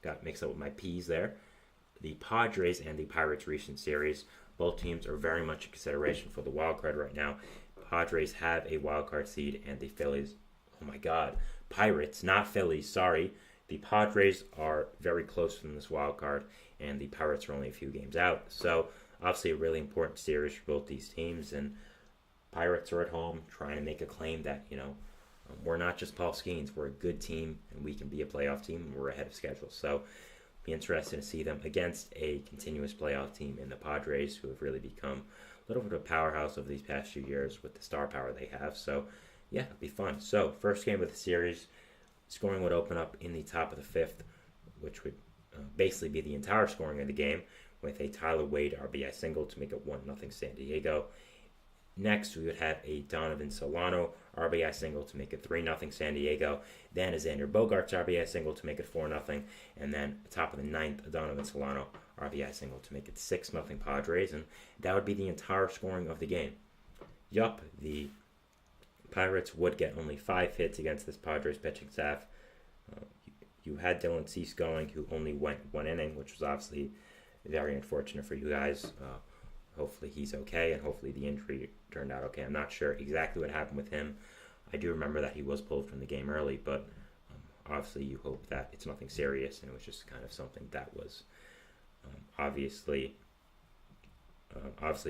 got mixed up with my P's there, the Padres and the Pirates recent series. Both teams are very much a consideration for the wild card right now. Padres have a wild card seed, and the Phillies, oh my God, Pirates, not Phillies, sorry. The Padres are very close in this wild card, and the Pirates are only a few games out. So, obviously, a really important series for both these teams. And Pirates are at home trying to make a claim that, we're not just Paul Skeens. We're a good team, and we can be a playoff team, and we're ahead of schedule. So, be interested to see them against a continuous playoff team in the Padres, who have really become a little bit of a powerhouse over these past few years with the star power they have. So, yeah, it'll be fun. So, first game of the series, scoring would open up in the top of the fifth, which would basically be the entire scoring of the game, with a Tyler Wade RBI single to make it 1-0 San Diego. Next, we would have a Donovan Solano RBI single to make it 3-0 San Diego. Then a Xander Bogaerts RBI single to make it 4-0. And then top of the ninth, a Donovan Solano RBI single to make it 6-0 Padres. And that would be the entire scoring of the game. Yup, the Pirates would get only 5 hits against this Padres pitching staff. You had Dylan Cease going, who only went 1 inning, which was obviously very unfortunate for you guys. Hopefully he's okay, and hopefully the injury turned out okay. I'm not sure exactly what happened with him. I do remember that he was pulled from the game early, but obviously you hope that it's nothing serious, and it was just kind of something that was obviously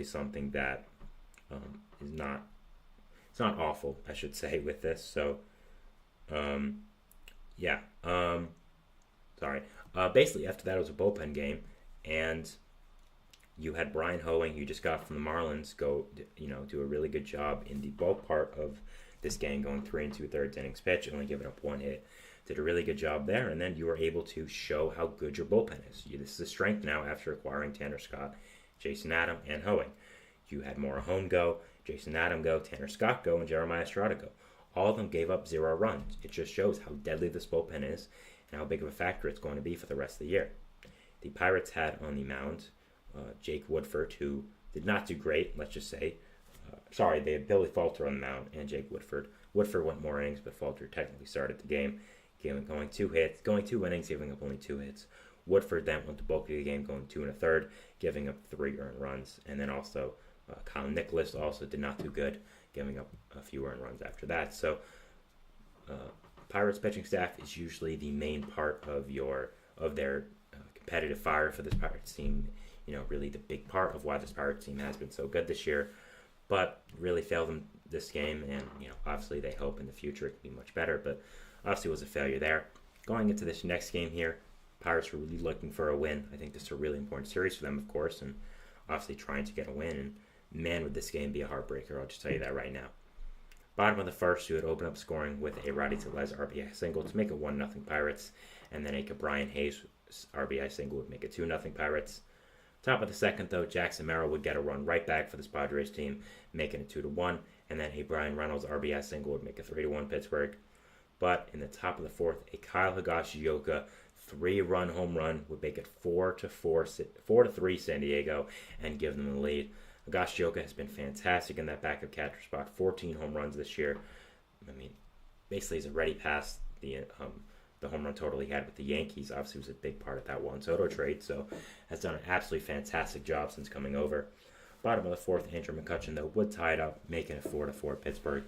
something that is not, it's not awful, I should say, with this. So, basically after that it was a bullpen game, and you had Brian Hoeing, who you just got from the Marlins, do a really good job in the bulk part of this game, going 3 2/3 innings pitch, only giving up 1 hit. Did a really good job there, and then you were able to show how good your bullpen is. This is a strength now after acquiring Tanner Scott, Jason Adam, and Hoeing. You had Maura Hone go, Jason Adam go, Tanner Scott go, and Jeremiah Estrada go. All of them gave up 0 runs. It just shows how deadly this bullpen is and how big of a factor it's going to be for the rest of the year. The Pirates had on the mound Jake Woodford, who did not do great, let's just say. They had Billy Falter on the mound and Jake Woodford. Woodford went more innings, but Falter technically started the game, going 2 innings, giving up only 2 hits. Woodford then went the bulk of the game, going 2 1/3, giving up 3 earned runs. And then also, Kyle Nicholas also did not do good, giving up a few earned runs after that. So, Pirates pitching staff is usually the main part of their competitive fire for this Pirates team. Really the big part of why this Pirates team has been so good this year, but really failed them this game. And obviously they hope in the future it can be much better, but obviously it was a failure there. Going into this next game here, Pirates were really looking for a win. I think this is a really important series for them, of course, and obviously trying to get a win. And man, would this game be a heartbreaker, I'll just tell you that right now. Bottom of the first, you would open up scoring with a Rowdy Tellez RBI single to make it 1-0 Pirates, and then a Brian Hayes RBI single would make it 2-0 Pirates. Top of the second, though, Jackson Merrill would get a run right back for this Padres team, making it 2-1, and then a Brian Reynolds RBI single would make it 3-1 Pittsburgh. But in the top of the fourth, a Kyle Higashioka 3-run home run would make it 4-3 San Diego and give them the lead. Higashioka has been fantastic in that backup catcher spot, 14 home runs this year. Basically he's already passed the home run total he had with the Yankees. Obviously was a big part of that Juan Soto trade, so has done an absolutely fantastic job since coming over. Bottom of the fourth, Andrew McCutchen, though, would tie it up, making it 4-4 Pittsburgh.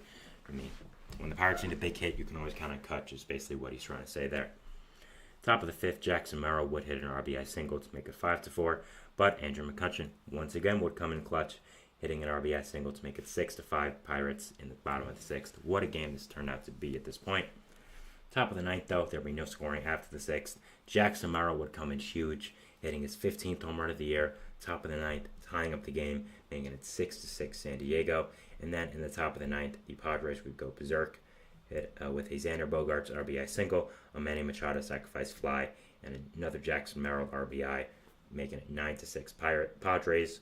When the Pirates need a big hit, you can always kind of cut, just basically what he's trying to say there. Top of the fifth, Jackson Merrill would hit an RBI single to make it 5-4, but Andrew McCutchen once again would come in clutch, hitting an RBI single to make it 6-5 Pirates in the bottom of the sixth. What a game this turned out to be at this point. Top of the ninth, though, there would be no scoring after the sixth. Jackson Merrill would come in huge, hitting his 15th home run of the year. Top of the ninth, tying up the game, making it 6-6 San Diego. And then in the top of the ninth, the Padres would go berserk with a Xander Bogaerts RBI single, a Manny Machado sacrifice fly, and another Jackson Merrill RBI, making it 9-6 Padres.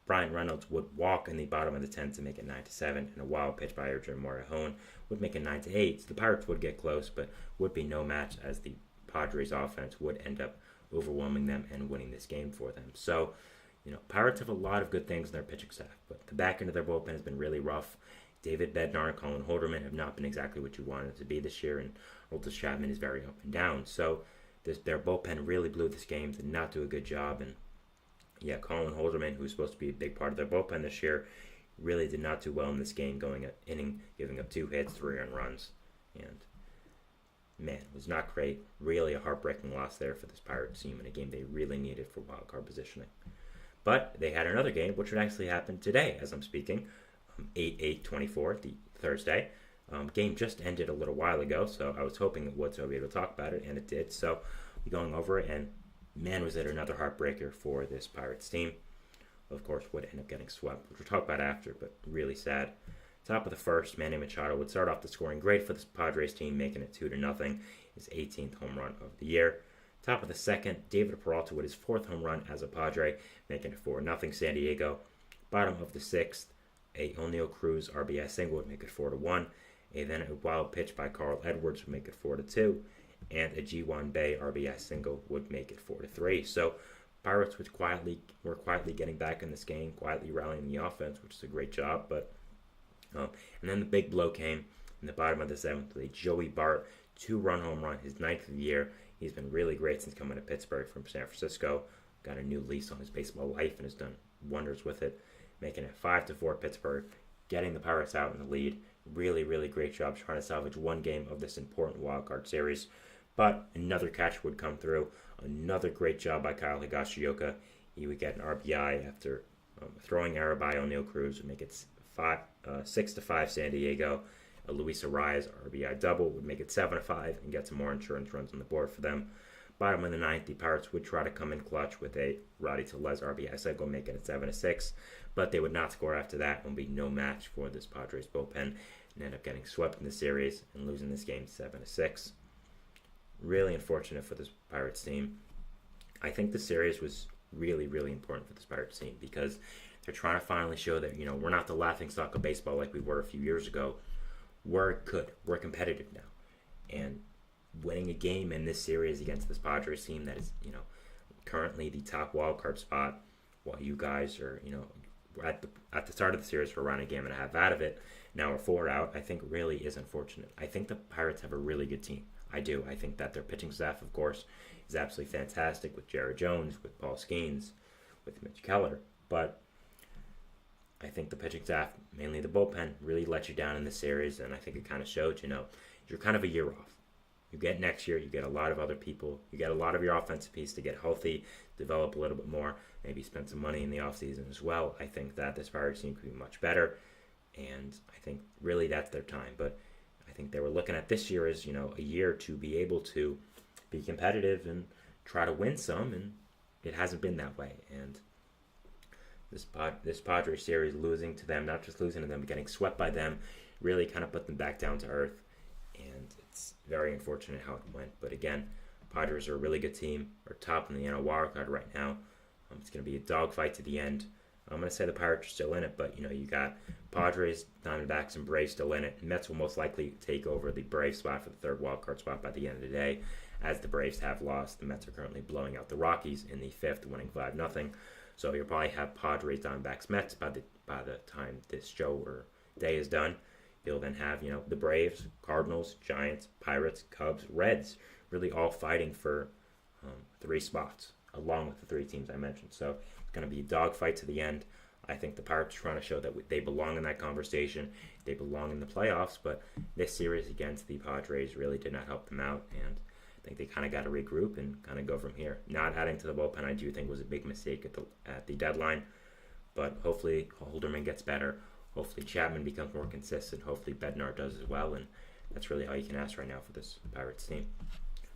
Brian Reynolds would walk in the bottom of the 10th to make it 9-7, and a wild pitch by Jeremiah Hone would make it 9-8. So the Pirates would get close, but would be no match, as the Padres offense would end up overwhelming them and winning this game for them. So, Pirates have a lot of good things in their pitching staff, but the back end of their bullpen has been really rough. David Bednar and Colin Holderman have not been exactly what you wanted it to be this year, and Otis Chapman is very up and down. So their bullpen really blew this game, did not do a good job, and Colin Holderman, who's supposed to be a big part of their bullpen this year, really did not do well in this game, going an inning, giving up 2 hits, 3 earned runs. And man, it was not great. Really a heartbreaking loss there for this Pirates team in a game they really needed for wildcard positioning. But they had another game, which would actually happen today as I'm speaking, 8/8/24, the Thursday. Game just ended a little while ago, so I was hoping it would, so I'll be able to talk about it, and it did. So we're going over it, and man, was it another heartbreaker for this Pirates team. Of course, would end up getting swept, which we'll talk about after, but really sad. Top of the first, Manny Machado would start off the scoring great for this Padres team, making it 2-0, his 18th home run of the year. Top of the second, David Peralta with his 4th home run as a Padre, making it 4-0 San Diego. Bottom of the 6th, a O'Neill Cruz RBI single would make it 4-1. Then a wild pitch by Carl Edwards would make it 4-2. And a G1 Bay RBI single would make it 4-3. So Pirates were quietly getting back in this game, quietly rallying the offense, which is a great job. But and then the big blow came in the bottom of the 7th with a Joey Bart 2-run home run, his 9th of the year. He's been really great since coming to Pittsburgh from San Francisco. Got a new lease on his baseball life and has done wonders with it, making it 5-4 Pittsburgh, getting the Pirates out in the lead. Really, really great job trying to salvage one game of this important wildcard series. But another catch would come through. Another great job by Kyle Higashioka. He would get an RBI after throwing error by O'Neill Cruz would make it 6-5 San Diego. A Luis Arraez RBI double would make it 7-5 and get some more insurance runs on the board for them. Bottom of the 9th, the Pirates would try to come in clutch with a Roddy Tellez RBI single, making it 7-6, but they would not score after that and be no match for this Padres bullpen and end up getting swept in the series and losing this game 7-6. Really unfortunate for this Pirates team. I think the series was really, really important for this Pirates team because they're trying to finally show that, we're not the laughingstock of baseball like we were a few years ago. We're good. We're competitive now. And winning a game in this series against this Padres team that is, currently the top wildcard spot, while you guys are, at the start of the series we're around a game and a half out of it, now we're 4 out, I think really is unfortunate. I think the Pirates have a really good team. I do. I think that their pitching staff, of course, is absolutely fantastic with Jared Jones, with Paul Skeens, with Mitch Keller, but I think the pitching staff, mainly the bullpen, really let you down in this series, and I think it kind of showed, you're kind of a year off. You get next year, you get a lot of other people, you get a lot of your offensive piece to get healthy, develop a little bit more, maybe spend some money in the offseason as well. I think that this Pirates team could be much better, and I think really that's their time. But I think they were looking at this year as, a year to be able to be competitive and try to win some, and it hasn't been that way. And this Padres series, losing to them, not just losing to them, but getting swept by them, really kind of put them back down to earth. And it's very unfortunate how it went. But again, Padres are a really good team. They're top in the NL wildcard right now. It's going to be a dogfight to the end. I'm going to say the Pirates are still in it, but you got Padres, Diamondbacks, and Braves still in it. Mets will most likely take over the Braves spot for the third wildcard spot by the end of the day, as the Braves have lost. The Mets are currently blowing out the Rockies in the 5th, winning 5-0. So you'll probably have Padres, Diamondbacks, Mets by the time this show or day is done. You'll then have, the Braves, Cardinals, Giants, Pirates, Cubs, Reds, really all fighting for 3 spots, along with the 3 teams I mentioned. So it's going to be a dogfight to the end. I think the Pirates are trying to show that they belong in that conversation. They belong in the playoffs, but this series against the Padres really did not help them out, and I think they kind of got to regroup and kind of go from here. Not adding to the bullpen, I do think, was a big mistake at the deadline, but hopefully Holderman gets better. Hopefully Chapman becomes more consistent. Hopefully Bednar does as well, and that's really all you can ask right now for this Pirates team.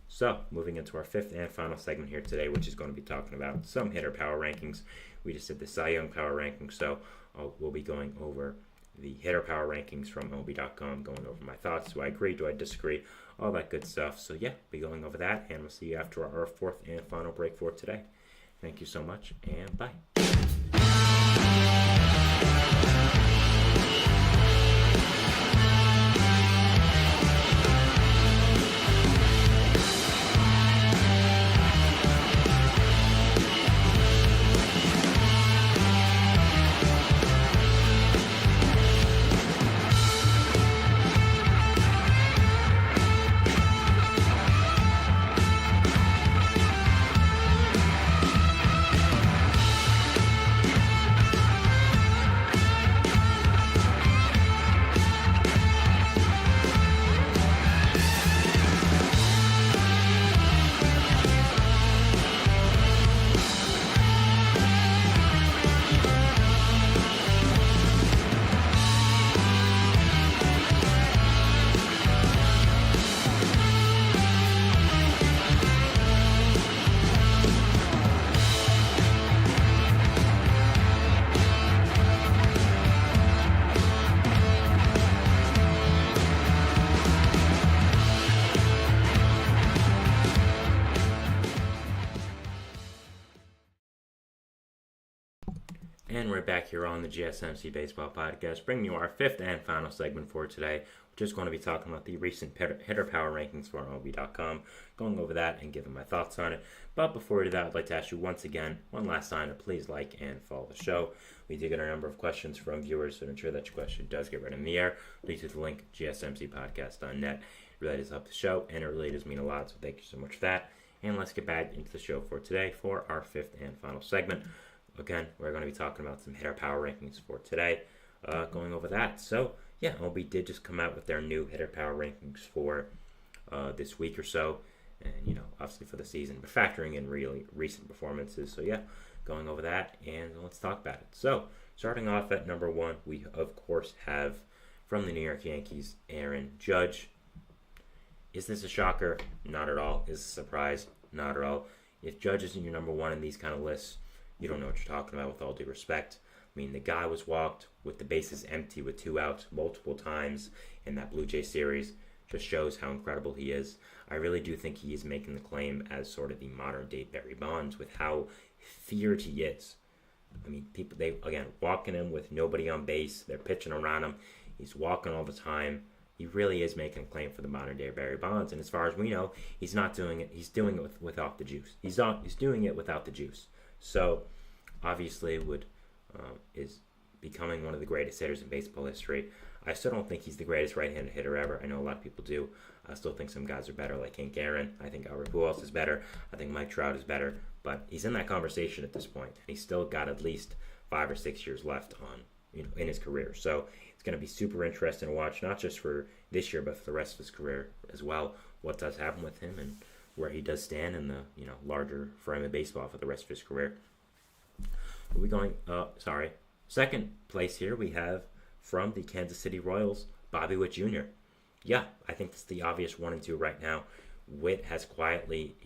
So, moving into our 5th and final segment here today, which is going to be talking about some hitter power rankings. We just did the Cy Young power rankings, so we'll be going over the hitter power rankings from MLB.com, going over my thoughts. Do I agree? Do I disagree? All that good stuff. So, yeah, be going over that, and we'll see you after our 4th and final break for today. Thank you so much, and bye. And we're back here on the GSMC Baseball Podcast, bringing you our fifth and final segment for today. We're just going to be talking about the recent hitter power rankings for MLB.com, going over that and giving my thoughts on it. But before we do that, I'd like to ask you once again, one last time, to please like and follow the show. We do get a number of questions from viewers, so ensure that your question does get read in the air. Please use the link, gsmcpodcast.net. It really does help the show, and it really does mean a lot, so thank you so much for that. And let's get back into the show for today for our fifth and final segment. Again, we're going to be talking about some hitter power rankings for today, going over that. So, yeah, MLB did just come out with their new hitter power rankings for this week or so, and, obviously for the season, but factoring in really recent performances. So, yeah, going over that, and let's talk about it. So, starting off at number one, we, of course, have from the New York Yankees, Aaron Judge. Is this a shocker? Not at all. Is this a surprise? Not at all. If Judge isn't your number one in these kind of lists, you don't know what you're talking about, with all due respect. I mean, the guy was walked with the bases empty with 2 outs multiple times in that Blue Jay series. Just shows how incredible he is. I really do think he is making the claim as sort of the modern-day Barry Bonds with how feared he is. I mean, people, walking him with nobody on base. They're pitching around him. He's walking all the time. He really is making a claim for the modern-day Barry Bonds. And as far as we know, he's not doing it. He's doing it without the juice. He's doing it without the juice. So, obviously, is becoming one of the greatest hitters in baseball history. I still don't think he's the greatest right-handed hitter ever. I know a lot of people do. I still think some guys are better, like Hank Aaron. I think Albert Pujols is better. I think Mike Trout is better. But he's in that conversation at this point. He's still got at least 5 or 6 years left in his career. So it's going to be super interesting to watch, not just for this year, but for the rest of his career as well. What does happen with him and where he does stand in the larger frame of baseball for the rest of his career. We're going, second place here we have from the Kansas City Royals, Bobby Witt Jr. Yeah, I think that's the obvious 1 and 2 right now. Witt has quietly,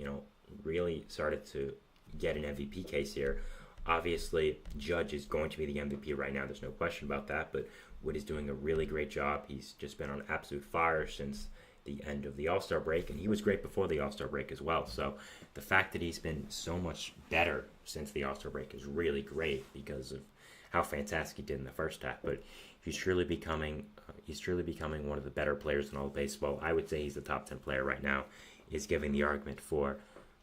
really started to get an MVP case here. Obviously, Judge is going to be the MVP right now. There's no question about that, but Witt is doing a really great job. He's just been on absolute fire since the end of the All-Star break, and he was great before the All-Star break as well. So the fact that he's been so much better since the All-Star break is really great because of how fantastic he did in the first half. But he's truly becoming one of the better players in all of baseball. I would say he's the top 10 player right now. Is giving the argument for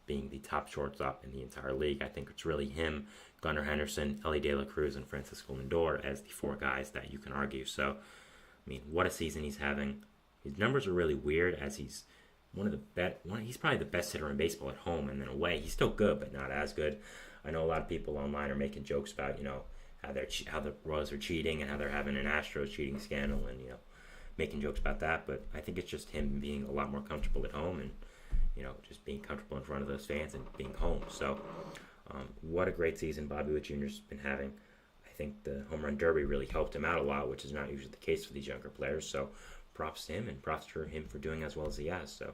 being the top shortstop in the entire league. I think it's really him, Gunnar Henderson, Ellie De La Cruz, and Francisco Lindor as the 4 guys that you can argue. So, I mean, what a season he's having. His numbers are really weird, as he's he's probably the best hitter in baseball at home, and then away he's still good, but not as good. I know a lot of people online are making jokes about how the Royals are cheating and how they're having an Astros cheating scandal, and making jokes about that. But I think it's just him being a lot more comfortable at home, and just being comfortable in front of those fans and being home. So, what a great season Bobby Witt Jr.'s been having. I think the home run derby really helped him out a lot, which is not usually the case for these younger players. So, props to him, and props to him for doing as well as he has. So,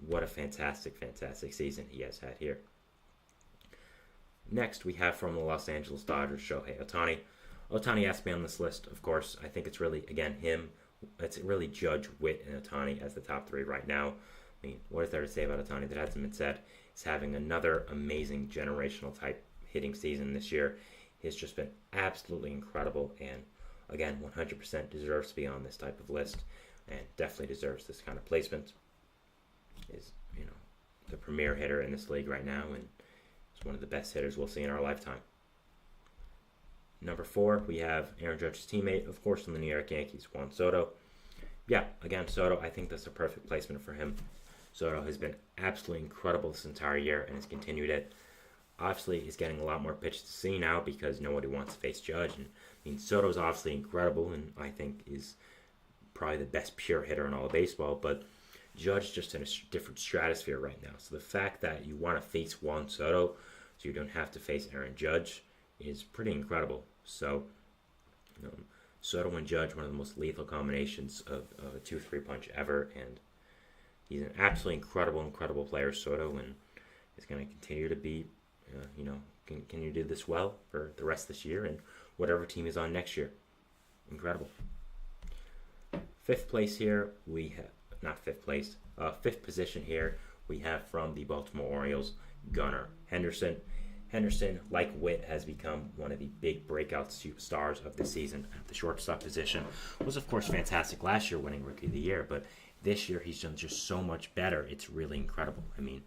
what a fantastic, fantastic season he has had here. Next, we have from the Los Angeles Dodgers, Shohei Ohtani. Ohtani has to be on this list, of course. I think it's really, again, him. It's really Judge, Witt, and Ohtani as the top 3 right now. I mean, what is there to say about Ohtani that hasn't been said? He's having another amazing generational type hitting season this year. He's just been absolutely incredible, and again, 100% deserves to be on this type of list, and definitely deserves this kind of placement. Is the premier hitter in this league right now, and he's one of the best hitters we'll see in our lifetime. Number 4, we have Aaron Judge's teammate, of course, from the New York Yankees, Juan Soto. Yeah, again, Soto, I think that's a perfect placement for him. Soto has been absolutely incredible this entire year and has continued it. Obviously, he's getting a lot more pitches to see now because nobody wants to face Judge. And I mean, Soto's obviously incredible, and I think is probably the best pure hitter in all of baseball. But Judge just in a different stratosphere right now. So the fact that you want to face Juan Soto so you don't have to face Aaron Judge is pretty incredible. So, Soto and Judge, one of the most lethal combinations of a 2-3 punch ever, and he's an absolutely incredible player, Soto, and is going to continue to be, continue to do this well for the rest of this year and whatever team is on next year. Incredible. Fifth position here, we have from the Baltimore Orioles, Gunnar Henderson. Henderson, like Witt, has become one of the big breakout stars of the season at the shortstop position. Was, of course, fantastic last year, winning Rookie of the Year, but this year he's done just so much better. It's really incredible. I mean,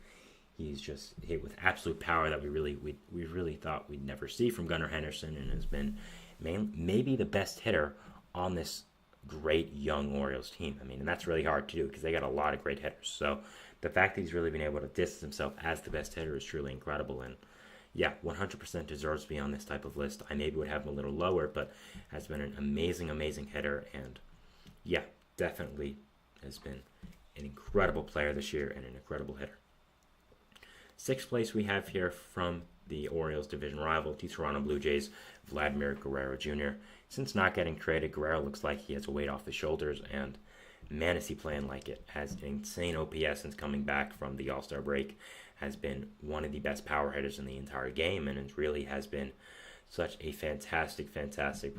he's just hit with absolute power that we really thought we'd never see from Gunnar Henderson, and has been maybe the best hitter on this great young Orioles team. I mean, and that's really hard to do because they got a lot of great hitters. So the fact that he's really been able to distance himself as the best hitter is truly incredible. And yeah, 100% deserves to be on this type of list. I maybe would have him a little lower, but has been an amazing hitter. And yeah, definitely has been an incredible player this year and an incredible hitter. Sixth place we have here from the Orioles division rival, the Toronto Blue Jays, Vladimir Guerrero Jr. Since not getting traded, Guerrero looks like he has a weight off his shoulders, and man, is he playing like it. Has an insane OPS since coming back from the All-Star break. Has been one of the best power hitters in the entire game, and it really has been such a fantastic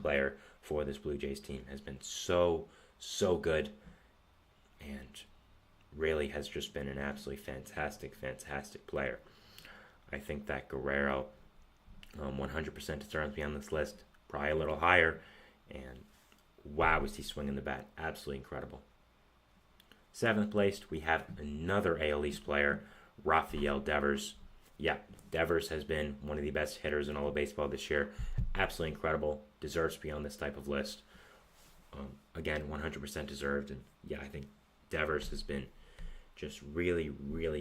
player for this Blue Jays team. Has been so good, and really has just been an absolutely fantastic player. I think that Guerrero 100% deserves to be on this list, probably a little higher, and wow, is he swinging the bat. Absolutely incredible. Seventh place, we have another AL East player, Rafael Devers. Yeah, Devers has been one of the best hitters in all of baseball this year. Absolutely incredible. Deserves to be on this type of list. Again, 100% deserved. And yeah, I think Devers has been just really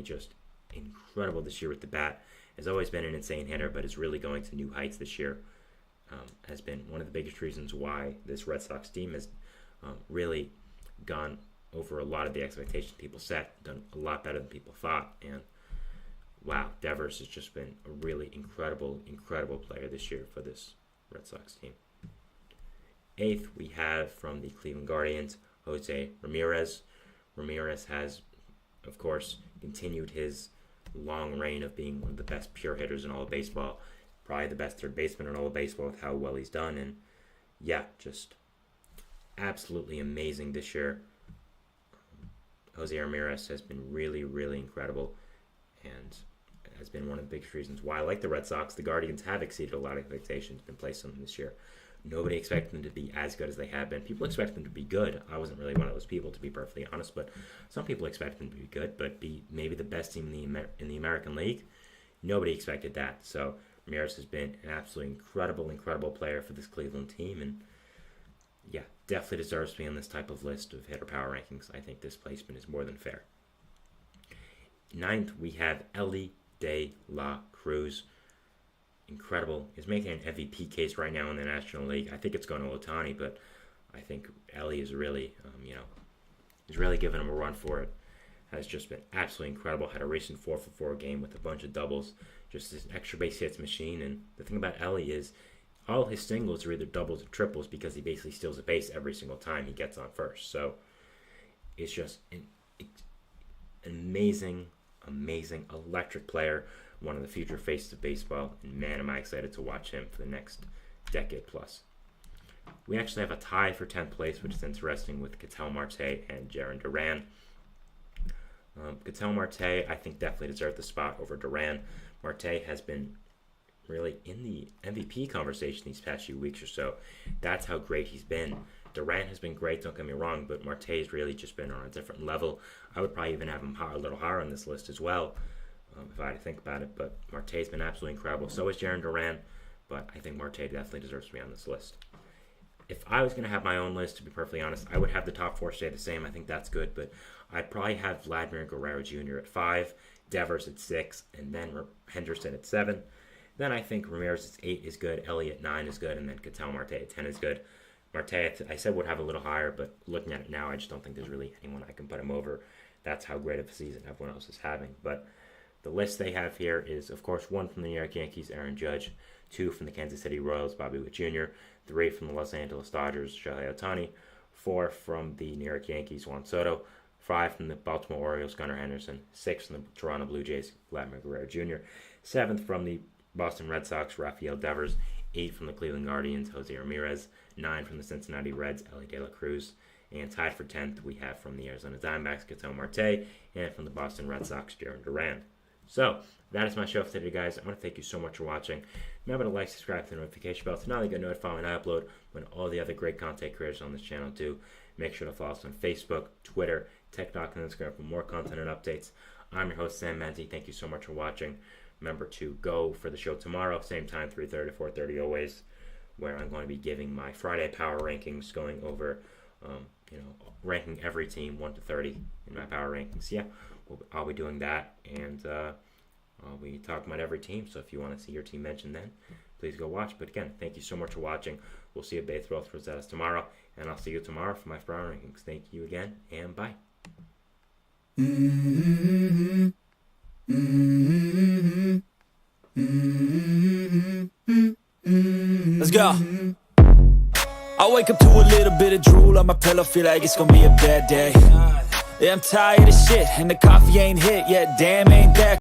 just incredible this year with the bat. Has always been an insane hitter, but is really going to new heights this year. Has been one of the biggest reasons why this Red Sox team has really gone over a lot of the expectations people set, done a lot better than people thought, and wow, Devers has just been a really incredible player this year for this Red Sox team. Eighth, we have from the Cleveland Guardians, Jose Ramirez. Ramirez has, of course, continued his long reign of being one of the best pure hitters in all of baseball, probably the best third baseman in all of baseball with how well he's done, and yeah, just absolutely amazing this year. Jose Ramirez has been really incredible, and has been one of the biggest reasons why, like the Red Sox, the Guardians have exceeded a lot of expectations been placed on them this year. Nobody expected them to be as good as they have been. People expect them to be good. I wasn't really one of those people, to be perfectly honest, but some people expect them to be good, but be maybe the best team in the American League. Nobody expected that. So Ramirez has been an absolutely incredible player for this Cleveland team, and yeah, definitely deserves to be on this type of list of hitter power rankings. I think this placement is more than fair. Ninth, we have Elly De La Cruz. Incredible. He's making an MVP case right now in the National League. I think it's going to Ohtani, but I think Elly is really, he's really giving him a run for it. Has just been absolutely incredible. Had a recent 4-for-4 game with a bunch of doubles. Just an extra base hits machine. And the thing about Elly is all his singles are either doubles or triples because he basically steals a base every single time he gets on first. So it's just an amazing electric player. One of the future faces of baseball, and man, am I excited to watch him for the next decade plus. We actually have a tie for 10th place, which is interesting, with Ketel Marte and Jarren Duran. Ketel Marte, I think, definitely deserved the spot over Duran. Marte has been really in the MVP conversation these past few weeks or so. That's how great he's been. Duran has been great, don't get me wrong, but Marte has really just been on a different level. I would probably even have him a little higher on this list as well, if I had to think about it, but Marte's been absolutely incredible. So is Jarren Duran, but I think Marte definitely deserves to be on this list. If I was going to have my own list, to be perfectly honest, I would have the top four stay the same. I think that's good, but I'd probably have Vladimir Guerrero Jr. at 5, Devers at 6, and then Henderson at 7. Then I think Ramirez at 8 is good, Elly at 9 is good, and then Ketel Marte at 10 is good. Marte, I said would have a little higher, but looking at it now, I just don't think there's really anyone I can put him over. That's how great of a season everyone else is having. But the list they have here is, of course, 1 from the New York Yankees, Aaron Judge, 2 from the Kansas City Royals, Bobby Witt Jr., 3 from the Los Angeles Dodgers, Shohei Ohtani, 4 from the New York Yankees, Juan Soto, 5 from the Baltimore Orioles, Gunnar Henderson, 6 from the Toronto Blue Jays, Vladimir Guerrero Jr., 7th from the Boston Red Sox, Rafael Devers, 8 from the Cleveland Guardians, Jose Ramirez, 9 from the Cincinnati Reds, Elly De La Cruz, and tied for 10th we have from the Arizona Diamondbacks, Ketel Marte, and from the Boston Red Sox, Jarren Duran. So, that is my show for today, guys. I want to thank you so much for watching. Remember to like, subscribe, to the notification bell to not only get notified when I upload, when all the other great content creators on this channel do. Make sure to follow us on Facebook, Twitter, TikTok, and Instagram for more content and updates. I'm your host, Sam Menzie. Thank you so much for watching. Remember to go for the show tomorrow, same time, 3:30 to 4:30 always, where I'm going to be giving my Friday power rankings, going over, ranking every team 1 to 30 in my power rankings. Yeah, I'll be doing that, and I'll be talking about every team. So if you want to see your team mentioned then, please go watch. But again, thank you so much for watching. We'll see you at Baseball Rosetta tomorrow, and I'll see you tomorrow for my power rankings. Thank you again, and bye. Let's go. I wake up to a little bit of drool on my pillow, feel like it's gonna be a bad day. Yeah, I'm tired of shit, and the coffee ain't hit yet, damn ain't that